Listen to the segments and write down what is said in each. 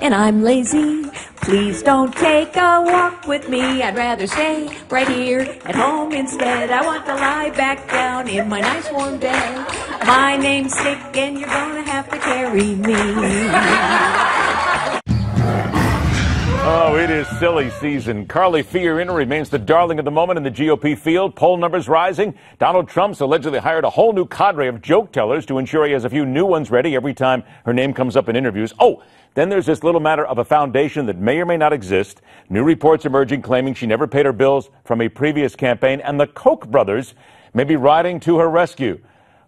and I'm lazy. Please don't take a walk with me. I'd rather stay right here at home instead. I want to lie back down in my nice warm bed. My name's Dick, and you're gonna have to carry me. Oh, it is silly season. Carly Fiorina remains the darling of the moment in the GOP field. Poll numbers rising. Donald Trump's allegedly hired a whole new cadre of joke tellers to ensure he has a few new ones ready every time her name comes up in interviews. Oh, then there's this little matter of a foundation that may or may not exist. New reports emerging claiming she never paid her bills from a previous campaign, and the Koch brothers may be riding to her rescue.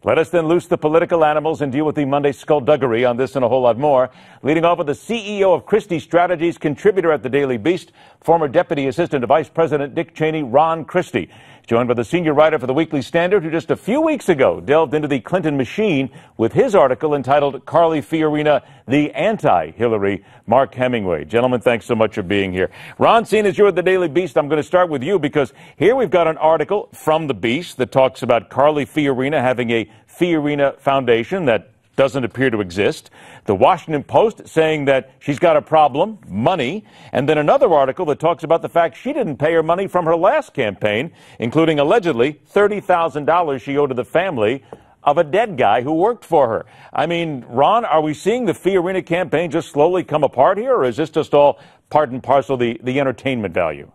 Let us then loose the political animals and deal with the Monday skullduggery on this and a whole lot more. Leading off with the CEO of Christie Strategies, contributor at the Daily Beast, former Deputy Assistant to Vice President Dick Cheney, Ron Christie. Joined by the senior writer for the Weekly Standard, who just a few weeks ago delved into the Clinton machine with his article entitled Carly Fiorina, the Anti-Hillary, Mark Hemingway. Gentlemen, thanks so much for being here. Ron, seeing as you're at the Daily Beast, I'm going to start with you because here we've got an article from the Beast that talks about Carly Fiorina having a Fiorina Foundation that doesn't appear to exist. The Washington Post saying that she's got a problem, money, and then another article that talks about the fact she didn't pay her money from her last campaign, including allegedly $30,000 she owed to the family of a dead guy who worked for her. I mean, Ron, are we seeing the Fiorina campaign just slowly come apart here, or is this just all part and parcel the entertainment value?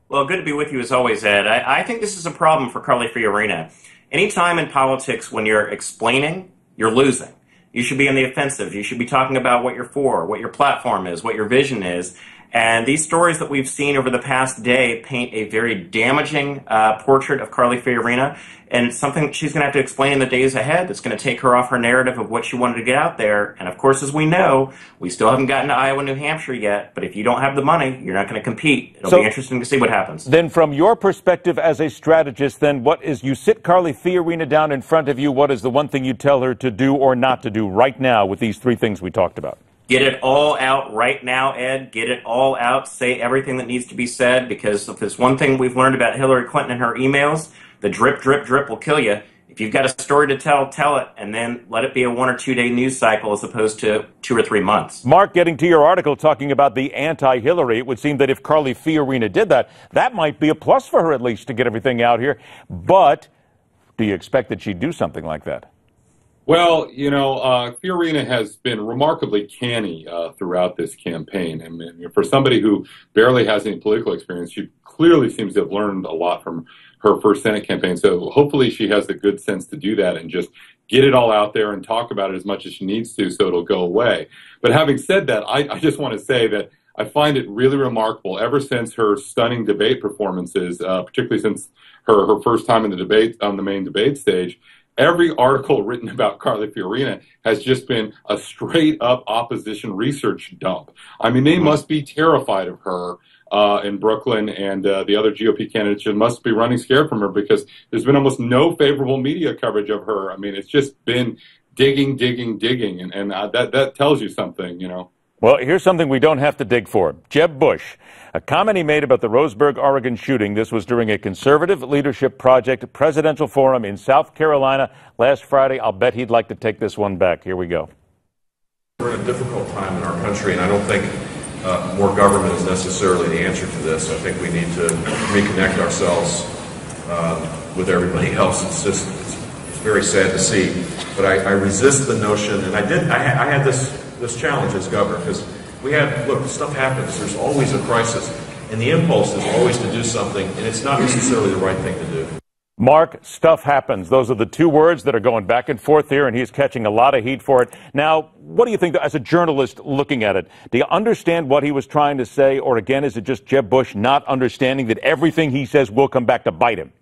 Well, good to be with you as always, Ed. I think this is a problem for Carly Fiorina. Anytime in politics when you're explaining, you're losing. You should be on the offensive. You should be talking about what you're for, what your platform is, what your vision is. And these stories that we've seen over the past day paint a very damaging portrait of Carly Fiorina, and it's something she's going to have to explain in the days ahead that's going to take her off her narrative of what she wanted to get out there. And of course, as we know, we still haven't gotten to Iowa, New Hampshire yet, but if you don't have the money, you're not going to compete. It'll be interesting to see what happens. Then from your perspective as a strategist, then what is, you sit Carly Fiorina down in front of you, what is the one thing you tell her to do or not to do right now with these three things we talked about? Get it all out right now, Ed. Get it all out. Say everything that needs to be said, because if there's one thing we've learned about Hillary Clinton and her emails, the drip, drip, drip will kill you. If you've got a story to tell it, and then let it be a 1 or 2 day news cycle as opposed to 2 or 3 months. Mark, getting to your article talking about the anti-Hillary, it would seem that if Carly Fiorina did that, that might be a plus for her at least to get everything out here. But do you expect that she'd do something like that? Well, you know, Fiorina has been remarkably canny throughout this campaign. I mean, for somebody who barely has any political experience, she clearly seems to have learned a lot from her first Senate campaign. So hopefully she has the good sense to do that and just get it all out there and talk about it as much as she needs to so it'll go away. But having said that, I just want to say that I find it really remarkable ever since her stunning debate performances, particularly since her first time in the debate on the main debate stage. Every article written about Carly Fiorina has just been a straight-up opposition research dump. I mean, they must be terrified of her in Brooklyn, and the other GOP candidates must be running scared from her because there's been almost no favorable media coverage of her. I mean, it's just been digging, and that tells you something, you know. Well, here's something we don't have to dig for. Jeb Bush, a comment he made about the Roseburg, Oregon shooting. This was during a Conservative Leadership Project presidential forum in South Carolina last Friday. I'll bet he'd like to take this one back. Here we go. We're in a difficult time in our country, and I don't think more government is necessarily the answer to this. I think we need to reconnect ourselves with everybody else. It's very sad to see. But I resist the notion, and I had this challenge as governor, because look, stuff happens. There's always a crisis, and the impulse is always to do something, and it's not necessarily the right thing to do. Mark, stuff happens. Those are the two words that are going back and forth here, and he's catching a lot of heat for it. Now, what do you think, as a journalist looking at it? Do you understand what he was trying to say, or again, is it just Jeb Bush not understanding that everything he says will come back to bite him?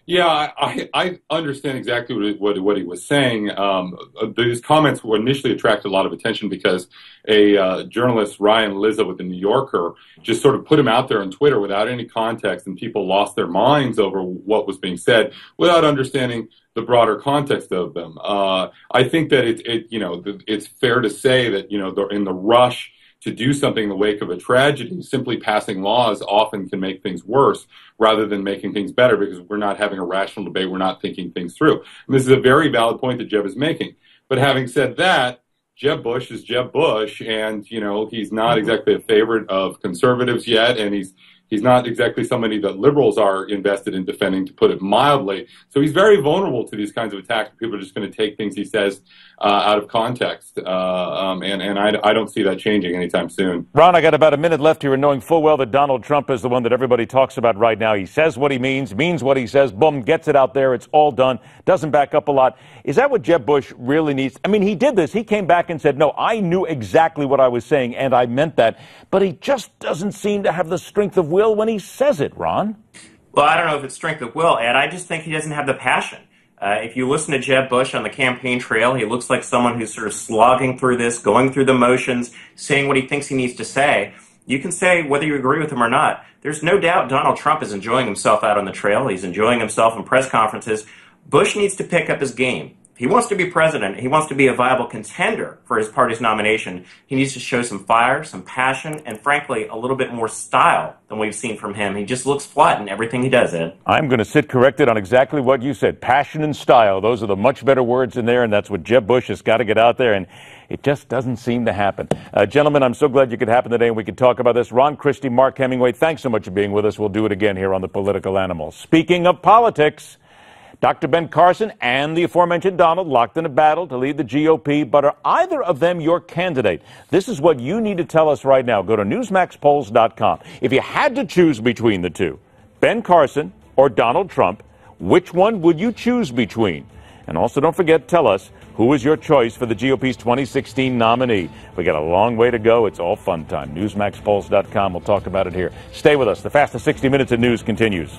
Yeah, I understand exactly what he was saying. These comments were initially attracted a lot of attention because a journalist, Ryan Lizza with the New Yorker, just sort of put him out there on Twitter without any context, and people lost their minds over what was being said without understanding the broader context of them. I think that it's fair to say that, you know, in the rush to do something in the wake of a tragedy, simply passing laws often can make things worse rather than making things better, because we're not having a rational debate, we're not thinking things through. And this is a very valid point that Jeb is making. But having said that, Jeb Bush is Jeb Bush, and, you know, he's not exactly a favorite of conservatives yet, and he's not exactly somebody that liberals are invested in defending, to put it mildly. So he's very vulnerable to these kinds of attacks. People are just going to take things he says out of context, and I don't see that changing anytime soon. Ron, I got about a minute left here, and knowing full well that Donald Trump is the one that everybody talks about right now. He says what he means what he says, boom, gets it out there, it's all done, doesn't back up a lot. Is that what Jeb Bush really needs? I mean, he did this. He came back and said, no, I knew exactly what I was saying, and I meant that. But he just doesn't seem to have the strength of will when he says it, Ron. Well, I don't know if it's strength of will, Ed. I just think he doesn't have the passion. If you listen to Jeb Bush on the campaign trail, he looks like someone who's sort of slogging through this, going through the motions, saying what he thinks he needs to say. You can say whether you agree with him or not. There's no doubt Donald Trump is enjoying himself out on the trail. He's enjoying himself in press conferences. Bush needs to pick up his game. If he wants to be president, he wants to be a viable contender for his party's nomination, he needs to show some fire, some passion, and frankly, a little bit more style than we've seen from him. He just looks flat in everything he does, Ed. I'm going to sit corrected on exactly what you said. Passion and style. Those are the much better words in there, and that's what Jeb Bush has got to get out there, and it just doesn't seem to happen. Gentlemen, I'm so glad you could happen today, and we could talk about this. Ron, Christie, Mark Hemingway, thanks so much for being with us. We'll do it again here on The Political Animal. Speaking of politics, Dr. Ben Carson and the aforementioned Donald locked in a battle to lead the GOP, but are either of them your candidate? This is what you need to tell us right now. Go to newsmaxpolls.com. If you had to choose between the two, Ben Carson or Donald Trump, which one would you choose between? And also don't forget, tell us, who is your choice for the GOP's 2016 nominee? We got a long way to go. It's all fun time. Newsmaxpolls.com. We'll talk about it here. Stay with us. The fastest 60 minutes of news continues.